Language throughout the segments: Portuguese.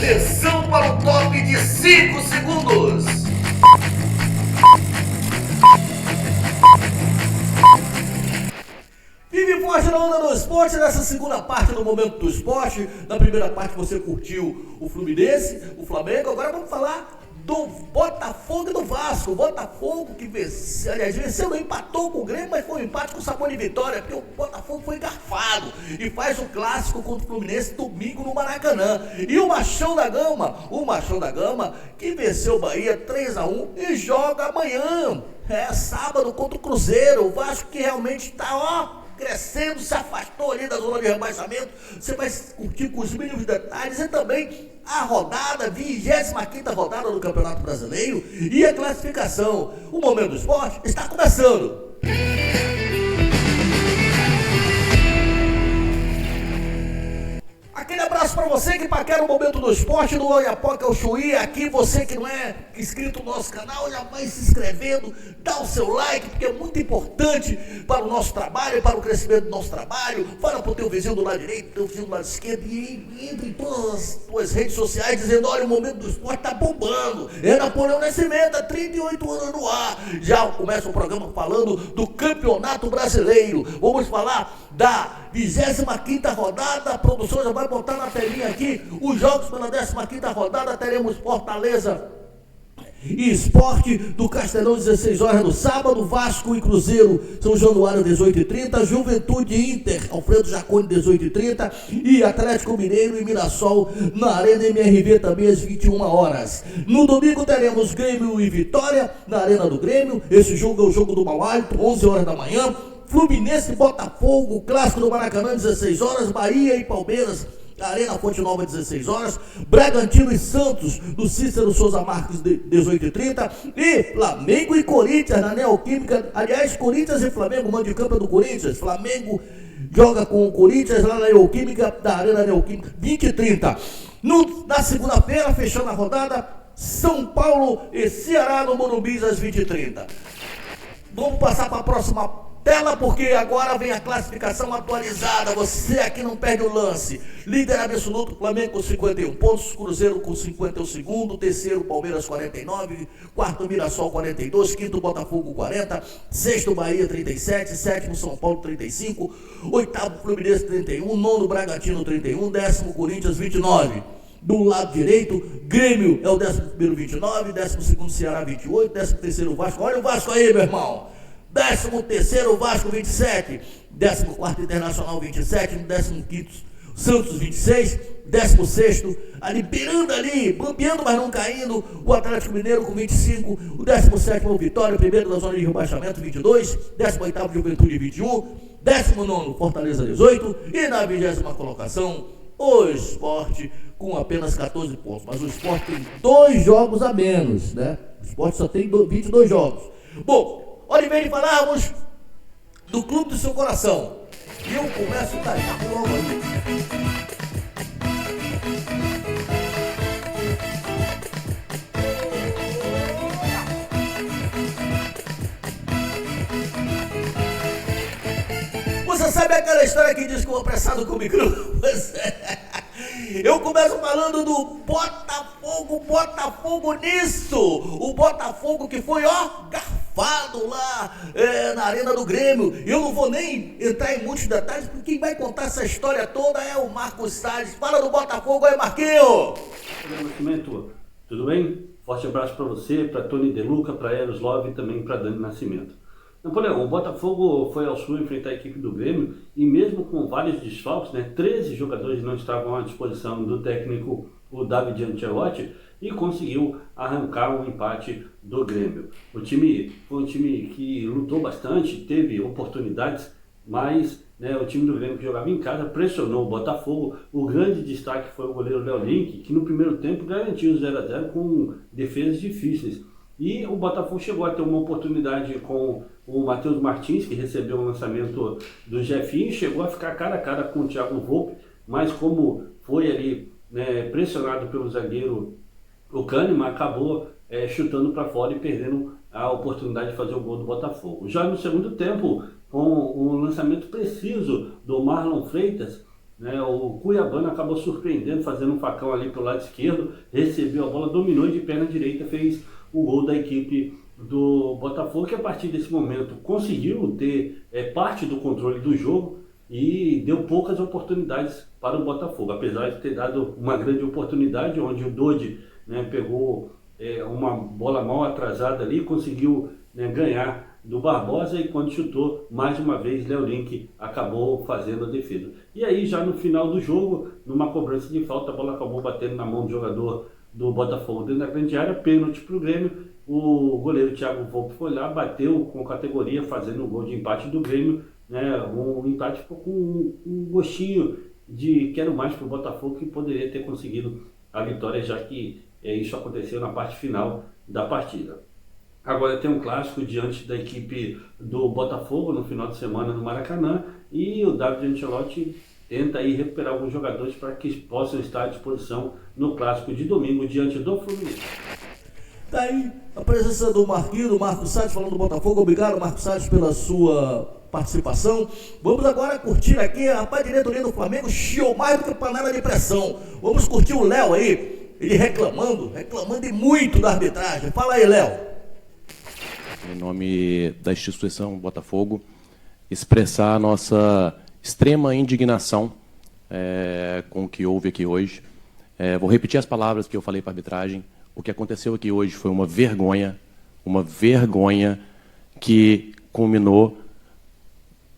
Atenção para o top de 5 segundos. Vive forte na onda do esporte nessa segunda parte do Momento do Esporte. Na primeira parte você curtiu o Fluminense, o Flamengo. Agora vamos falar do Botafogo e do Vasco. O Botafogo que venceu, aliás, não empatou com o Grêmio, mas foi um empate com sabor de vitória, porque o Botafogo foi engarfado e faz o clássico contra o Fluminense domingo no Maracanã. E o Machão da Gama, que venceu o Bahia 3-1 e joga amanhã, sábado, contra o Cruzeiro. O Vasco que realmente está, crescendo, se afastou ali da zona de rebaixamento. Você vai curtir com os mínimos detalhes e também a rodada, 25ª rodada do Campeonato Brasileiro e a classificação. O Momento do Esporte está começando. Aquele abraço para você que paquera o Momento do Esporte do Oiapoque ao Chuí. Aqui você que não é inscrito no nosso canal, já vai se inscrevendo, dá o seu like, porque é muito importante para o nosso trabalho, para o crescimento do nosso trabalho. Fala pro teu vizinho do lado direito, teu vizinho do lado esquerdo e entra em todas as tuas redes sociais dizendo: olha, o Momento do Esporte tá bombando. É Napoleão Nascimento, há 38 anos no ar. Já começa o programa falando do Campeonato Brasileiro. Vamos falar da 25ª rodada. A produção já vai botar na telinha aqui os jogos pela 15ª rodada. Teremos Fortaleza e Esporte do Castelão, 16 horas no sábado. Vasco e Cruzeiro, São Januário, 18h30. Juventude e Inter, Alfredo Jaconi, 18h30. E Atlético Mineiro e Mirassol na Arena MRV, também às 21 horas. No domingo teremos Grêmio e Vitória na Arena do Grêmio. Esse jogo é o jogo do mau hálito, 11 horas da manhã. Fluminense e Botafogo, clássico do Maracanã, 16 horas. Bahia e Palmeiras, Arena Fonte Nova, 16 horas. Bragantino e Santos, do Cícero Souza Marques, 18h30. E Flamengo e Corinthians na Neoquímica. Aliás, Corinthians e Flamengo, mando de campo é do Corinthians. Flamengo joga com o Corinthians lá na Neoquímica, da Arena Neoquímica, 20h30. Na segunda-feira, fechando a rodada, São Paulo e Ceará no Morumbi, às 20h30. Vamos passar para a próxima tela, porque agora vem a classificação atualizada. Você aqui não perde o lance. Líder absoluto, Flamengo com 51 pontos, Cruzeiro com 50 é o segundo, terceiro Palmeiras 49, quarto Mirassol 42, quinto Botafogo 40, sexto Bahia 37, sétimo São Paulo 35, oitavo Fluminense 31, nono Bragantino 31, décimo Corinthians 29. Do lado direito, Grêmio é o 11º 29, 12º Ceará 28, 13º Vasco. Olha o Vasco aí, meu irmão. 13º Vasco 27, 14º Internacional 27, 15º Santos 26, 16º ali beirando ali, bambeando, mas não caindo, o Atlético Mineiro com 25, o 17º Vitória, primeiro da zona de rebaixamento 22, 18º Juventude 21, 19º Fortaleza 18 e na 20ª colocação o Sport com apenas 14 pontos. Mas o Sport tem 2 jogos a menos, né? O Sport só tem 22 jogos. Bom, olha, em vez de falarmos do clube do seu coração, e eu começo a logo aí. Você sabe aquela história que diz que eu vou apressado com o microfone? Pois é. Eu começo falando do Botafogo nisso. O Botafogo que foi, garfado lá na Arena do Grêmio. Eu não vou nem entrar em muitos detalhes, porque quem vai contar essa história toda é o Marcos Salles. Fala do Botafogo aí, Marquinho. Nascimento, tudo bem? Forte abraço para você, para Tony De Luca, para Eros Love e também para Dani Nascimento. Napoleão, o Botafogo foi ao Sul enfrentar a equipe do Grêmio e mesmo com vários desfalques, 13 jogadores não estavam à disposição do técnico, o David Ancelotti, e conseguiu arrancar um empate do Grêmio. O time foi um time que lutou bastante, teve oportunidades, mas o time do Grêmio que jogava em casa pressionou o Botafogo. O grande destaque foi o goleiro Léo Link, que no primeiro tempo garantiu o 0-0 com defesas difíceis. E o Botafogo chegou a ter uma oportunidade com o Matheus Martins, que recebeu o lançamento do Jefinho, chegou a ficar cara a cara com o Thiago Volpe, mas como foi ali pressionado pelo zagueiro, o Kahneman acabou chutando para fora e perdendo a oportunidade de fazer o gol do Botafogo. Já no segundo tempo, com o lançamento preciso do Marlon Freitas, né? O Cuiabano acabou surpreendendo, fazendo um facão ali pelo lado esquerdo, recebeu a bola, dominou e de perna direita fez o gol da equipe do Botafogo, que a partir desse momento conseguiu ter parte do controle do jogo e deu poucas oportunidades para o Botafogo, apesar de ter dado uma grande oportunidade, onde o Dodi, né, pegou uma bola mal atrasada ali, conseguiu, né, ganhar do Barbosa, e quando chutou, mais uma vez, Léo Link acabou fazendo a defesa. E aí, já no final do jogo, numa cobrança de falta, a bola acabou batendo na mão do jogador do Botafogo dentro da grande área, pênalti para o Grêmio. O goleiro Thiago Volpe foi lá, bateu com categoria, fazendo o gol de empate do Grêmio, né? Um empate ficou com um gostinho de quero mais para o Botafogo, que poderia ter conseguido a vitória, já que isso aconteceu na parte final da partida. Agora tem um clássico diante da equipe do Botafogo no final de semana no Maracanã, e o David Ancelotti tenta aí recuperar alguns jogadores para que possam estar à disposição no clássico de domingo diante do Fluminense. Tá aí a presença do Marquinhos, do Marcos Salles, falando do Botafogo. Obrigado, Marcos Salles, pela sua participação. Vamos agora curtir aqui a diretoria do Flamengo chiou mais do que panela de pressão. Vamos curtir o Léo aí, ele reclamando e muito da arbitragem. Fala aí, Léo. Em nome da instituição Botafogo, expressar a nossa extrema indignação com o que houve aqui hoje. Vou repetir as palavras que eu falei para a arbitragem. O que aconteceu aqui hoje foi uma vergonha que culminou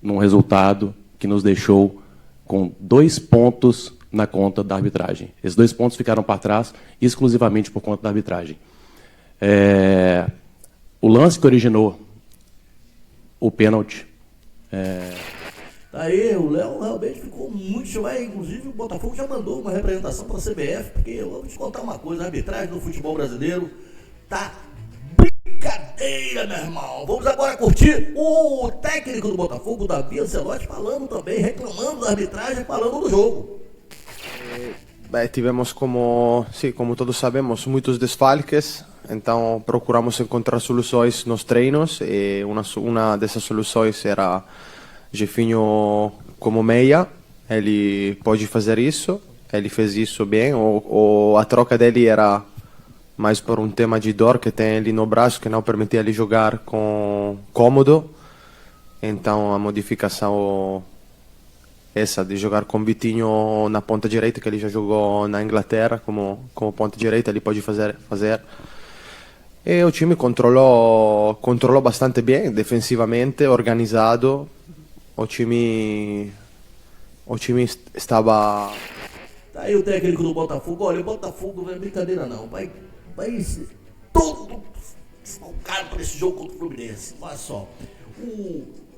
num resultado que nos deixou com 2 pontos na conta da arbitragem. Esses 2 pontos ficaram para trás exclusivamente por conta da arbitragem. O lance que originou o pênalti. Aí o Léo realmente ficou muito chamado. Inclusive o Botafogo já mandou uma representação para a CBF, porque eu vou te contar uma coisa: a arbitragem do futebol brasileiro tá brincadeira, meu irmão. Vamos agora curtir o técnico do Botafogo, David Ancelotti, falando também, reclamando da arbitragem, falando do jogo. Tivemos, como todos sabemos, muitos desfalques, então procuramos encontrar soluções nos treinos, e uma dessas soluções era Jefinho como meia. Ele pode fazer isso, ele fez isso bem, a troca dele era mais por um tema de dor que tem ele no braço, que não permitia ele jogar cômodo, então a modificação essa de jogar com Vitinho na ponta direita, que ele já jogou na Inglaterra como ponta direita, ele pode fazer. E o time controlou bastante bem, defensivamente, organizado. O time estava... Tá aí o técnico do Botafogo. Olha, o Botafogo não é brincadeira não, vai todo esmalcado para esse jogo contra o Fluminense. Olha só,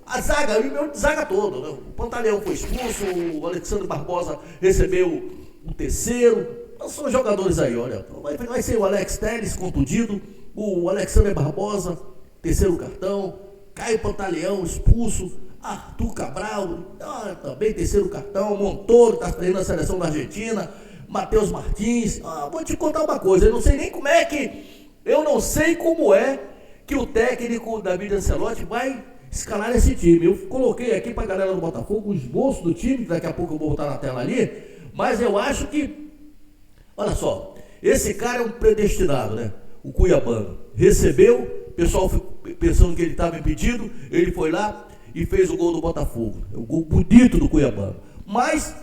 a zaga, o meu zaga todo, né? O Pantaleão foi expulso, o Alexandre Barbosa recebeu o terceiro. Então, são jogadores aí, olha. Vai ser o Alex Telles contundido, o Alexandre Barbosa, terceiro cartão, Caio Pantaleão expulso, Arthur Cabral, também terceiro cartão, Montoro, está treinando a seleção da Argentina, Matheus Martins. Vou te contar uma coisa, eu não sei como é que o técnico David Ancelotti vai escalar esse time. Eu coloquei aqui para a galera do Botafogo o esboço do time, daqui a pouco eu vou botar na tela ali, mas eu acho que, olha só, esse cara é um predestinado, né? O Cuiabano recebeu, o pessoal pensando que ele estava impedido, ele foi lá e fez o gol do Botafogo, o gol bonito do Cuiabano. Mas,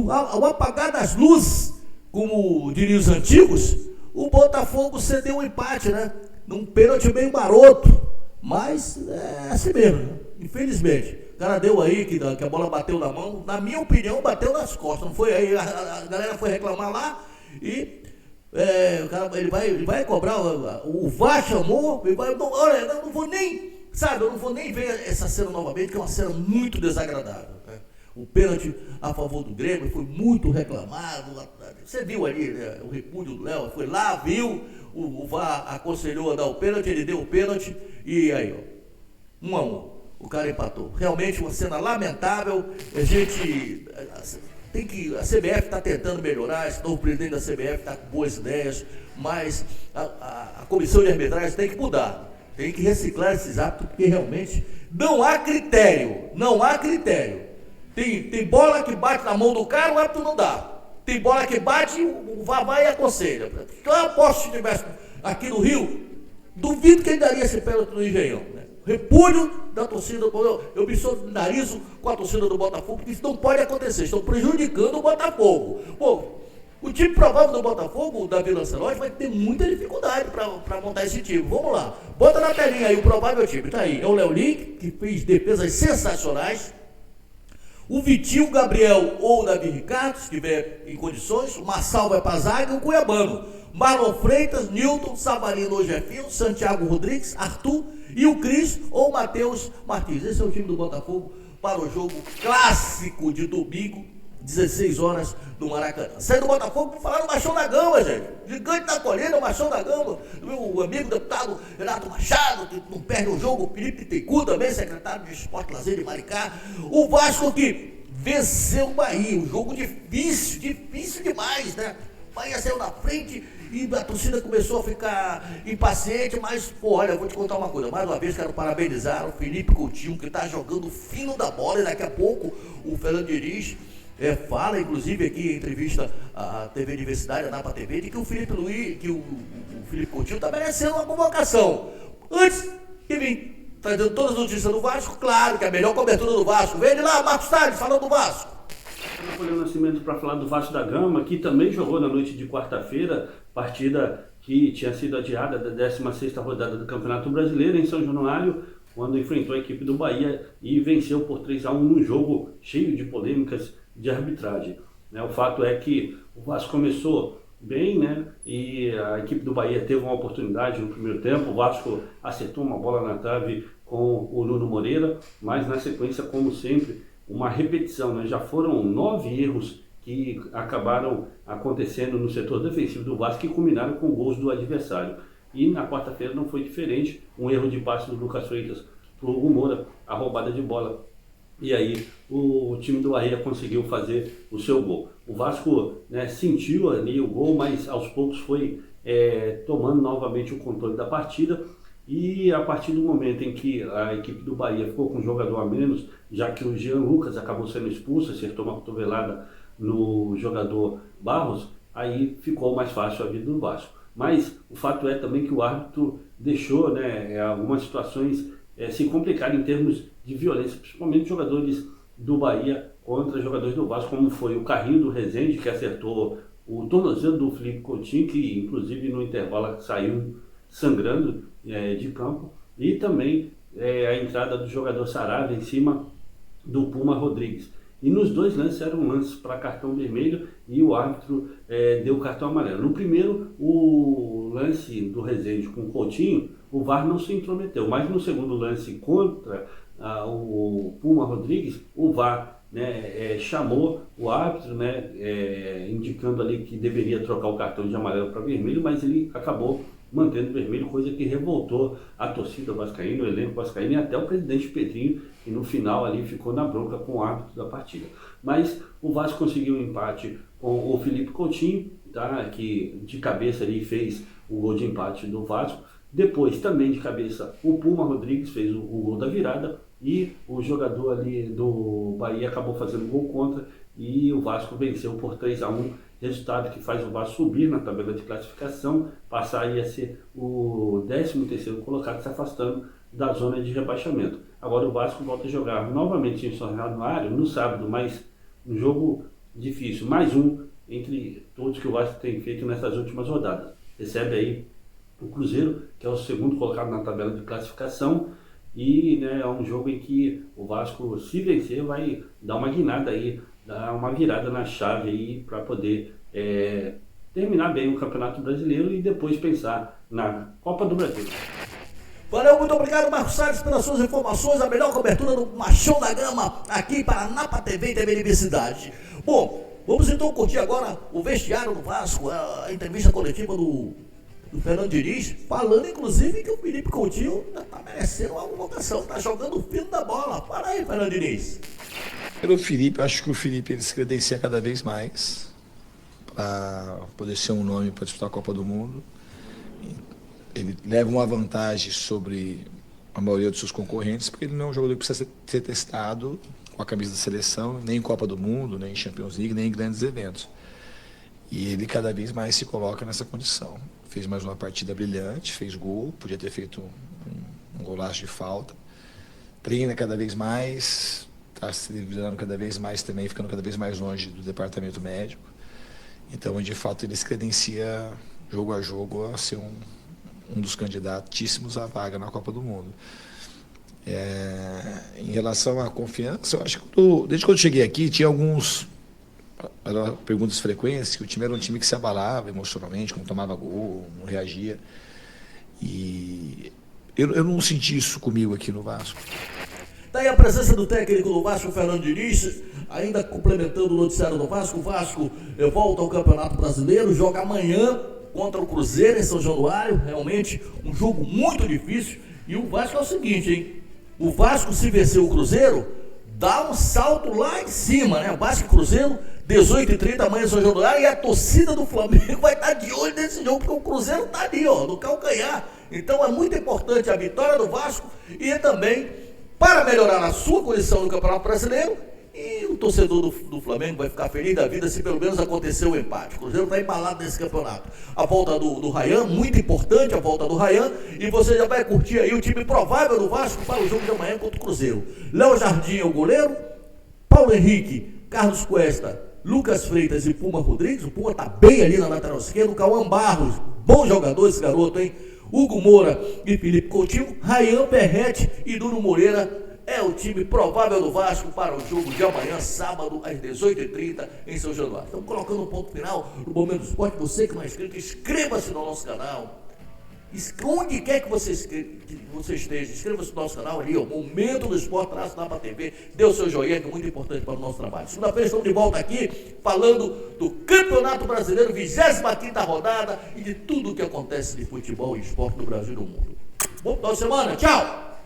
ao apagar das luzes, como diriam os antigos, o Botafogo cedeu um empate, né? Num pênalti meio maroto, mas é assim mesmo, né? Infelizmente. O cara deu aí que a bola bateu na mão, na minha opinião, bateu nas costas, não foi? Aí a galera foi reclamar lá e o cara, ele vai cobrar, o VAR chamou, ele vai, olha, eu não vou nem ver essa cena novamente, que é uma cena muito desagradável, né? O pênalti a favor do Grêmio foi muito reclamado. Você viu ali, né, o repúdio do Léo, foi lá, viu, o VAR aconselhou a dar o pênalti, ele deu o pênalti e aí, ó, 1-1, o cara empatou. Realmente uma cena lamentável. A CBF está tentando melhorar, esse novo presidente da CBF está com boas ideias, mas a comissão de arbitragem tem que mudar. Tem que reciclar esses hábitos, porque realmente não há critério. Tem bola que bate na mão do cara, o árbitro não dá. Tem bola que bate, o VAR vai e aconselha. Então eu aposto que se tivesse aqui no Rio, duvido que ele daria esse pênalti no Engenhão. Né? Repúdio da torcida, eu me solidarizo com a torcida do Botafogo, porque isso não pode acontecer, estão prejudicando o Botafogo. Bom, o time provável do Botafogo, o Davi Lancelotti, vai ter muita dificuldade para montar esse time. Vamos lá, bota na telinha aí o provável time, tá aí. É o Léo Link, que fez defesas sensacionais. O Vitinho, o Gabriel ou o Davi Ricardo, se estiver em condições. O Marçal vai para a zaga e o Cuiabano. Marlon Freitas, Newton, Savarino ou Jefinho, Santiago Rodrigues, Arthur e o Cris ou Matheus Martins. Esse é o time do Botafogo para o jogo clássico de domingo, 16 horas, no Maracanã. Saindo do Botafogo, vou falar do Machão da Gama, gente. Gigante da Colina, o Machão da Gama. Meu amigo deputado Renato Machado, que não perde o jogo. O Felipe Teicu também, secretário de Esporte e Lazer de Maricá. O Vasco que venceu o Bahia. Um jogo difícil demais, né? O Bahia saiu na frente e a torcida começou a ficar impaciente, mas, pô, olha, eu vou te contar uma coisa. Mais uma vez quero parabenizar o Felipe Coutinho, que está jogando fino da bola, e daqui a pouco o Fernando Diniz fala, inclusive aqui em entrevista à TV Universidade, a Napa TV, de que o Felipe Coutinho está merecendo uma convocação. Antes de vir trazendo todas as notícias do Vasco, claro que é a melhor cobertura do Vasco. Vem de lá, Marcos Salles, falando do Vasco. Napoleão Nascimento para falar do Vasco da Gama, que também jogou na noite de quarta-feira, partida que tinha sido adiada da 16ª rodada do Campeonato Brasileiro em São Januário, quando enfrentou a equipe do Bahia e venceu por 3-1 num jogo cheio de polêmicas de arbitragem. O fato é que o Vasco começou bem, né? E a equipe do Bahia teve uma oportunidade no primeiro tempo. O Vasco acertou uma bola na trave com o Nuno Moreira, mas na sequência, como sempre, uma repetição, né? Já foram 9 erros que acabaram acontecendo no setor defensivo do Vasco e culminaram com gols do adversário. E na quarta-feira não foi diferente, um erro de passe do Lucas Freitas para o Hugo Moura, a roubada de bola. E aí o time do Bahia conseguiu fazer o seu gol. O Vasco, né, sentiu ali o gol, mas aos poucos foi tomando novamente o controle da partida. E a partir do momento em que a equipe do Bahia ficou com um jogador a menos, já que o Jean Lucas acabou sendo expulso, acertou uma cotovelada no jogador Barros, aí ficou mais fácil a vida do Vasco. Mas o fato é também que o árbitro deixou, né, algumas situações se complicarem em termos de violência, principalmente jogadores do Bahia contra jogadores do Vasco, como foi o carrinho do Rezende, que acertou o tornozelo do Felipe Coutinho, que inclusive no intervalo saiu sangrando de campo, e também a entrada do jogador Sarabia em cima do Puma Rodrigues. E nos dois lances eram lances para cartão vermelho e o árbitro deu cartão amarelo. No primeiro, o lance do Rezende com o Coutinho, o VAR não se intrometeu, mas no segundo lance contra o Puma Rodrigues, o VAR, né, chamou o árbitro, né, indicando ali que deveria trocar o cartão de amarelo para vermelho, mas ele acabou mantendo vermelho, coisa que revoltou a torcida vascaína, o elenco vascaíno e até o presidente Pedrinho, que no final ali ficou na bronca com o árbitro da partida. Mas o Vasco conseguiu um empate com o Felipe Coutinho, tá, que de cabeça ali fez o gol de empate do Vasco. Depois, também de cabeça, o Puma Rodrigues fez o gol da virada e o jogador ali do Bahia acabou fazendo gol contra e o Vasco venceu por 3-1, resultado que faz o Vasco subir na tabela de classificação, passar aí a ser o 13º colocado, se afastando da zona de rebaixamento. Agora o Vasco volta a jogar novamente em São Januário no sábado, mas um jogo difícil, mais um entre todos que o Vasco tem feito nessas últimas rodadas. Recebe aí o Cruzeiro, que é o segundo colocado na tabela de classificação, e, né, é um jogo em que o Vasco, se vencer, vai dar uma guinada aí, dar uma virada na chave aí para poder terminar bem o Campeonato Brasileiro e depois pensar na Copa do Brasil. Valeu, muito obrigado, Marcos Salles, pelas suas informações, a melhor cobertura do Machão da Gama aqui para a Napa TV e TV Universidade. Bom, vamos então curtir agora o vestiário do Vasco, a entrevista coletiva do Fernando Diniz, falando inclusive que o Felipe Coutinho está merecendo uma convocação, está jogando o fino da bola. Fala aí, Fernando Diniz. Pelo Felipe, acho que o Felipe ele se credencia cada vez mais para poder ser um nome para disputar a Copa do Mundo. Ele leva uma vantagem sobre a maioria dos seus concorrentes, porque ele não é um jogador que precisa ser testado com a camisa da seleção, nem em Copa do Mundo, nem em Champions League, nem em grandes eventos. E ele cada vez mais se coloca nessa condição. Fez mais uma partida brilhante, fez gol, podia ter feito um golaço de falta. Treina cada vez mais, está se livrando cada vez mais também, ficando cada vez mais longe do departamento médico. Então, de fato, ele se credencia jogo a jogo a ser um dos candidatíssimos à vaga na Copa do Mundo. Em relação à confiança, eu acho que desde quando eu cheguei aqui, tinha alguns perguntas frequentes, que o time era um time que se abalava emocionalmente, quando tomava gol, não reagia. E eu não senti isso comigo aqui no Vasco. Daí a presença do técnico do Vasco, Fernando Diniz, ainda complementando o noticiário do Vasco. O Vasco volta ao Campeonato Brasileiro, joga amanhã contra o Cruzeiro em São Januário. Realmente um jogo muito difícil. E o Vasco é o seguinte, hein? O Vasco, se vencer o Cruzeiro, dá um salto lá em cima, né? O Vasco e Cruzeiro, 18h30 amanhã em São Januário, e a torcida do Flamengo vai estar de olho nesse jogo, porque o Cruzeiro está ali, ó, no calcanhar. Então é muito importante a vitória do Vasco e também para melhorar a sua condição no Campeonato Brasileiro. E o torcedor do Flamengo vai ficar feliz da vida se pelo menos acontecer o empate. O Cruzeiro está embalado nesse campeonato. A volta do Ryan, muito importante a volta do Ryan. E você já vai curtir aí o time provável do Vasco para o jogo de amanhã contra o Cruzeiro. Léo Jardim é o goleiro, Paulo Henrique, Carlos Cuesta, Lucas Freitas e Puma Rodrigues. O Puma está bem ali na lateral esquerda. O Cauã Barros, bom jogador esse garoto, hein? Hugo Moura e Felipe Coutinho, Ryan Perrete e Duno Moreira. É o time provável do Vasco para o jogo de amanhã, sábado, às 18h30, em São Januário. Estamos colocando um ponto final no Momento do Esporte. Você que não é inscrito, inscreva-se no nosso canal. Onde quer que você esteja, inscreva-se no nosso canal ali, ó, Momento do Esporte, lá para a TV. Dê o seu joinha, que é muito importante para o nosso trabalho. Segunda-feira estamos de volta aqui, falando do Campeonato Brasileiro, 25ª rodada, e de tudo o que acontece de futebol e esporte no Brasil e no mundo. Bom final de semana, tchau!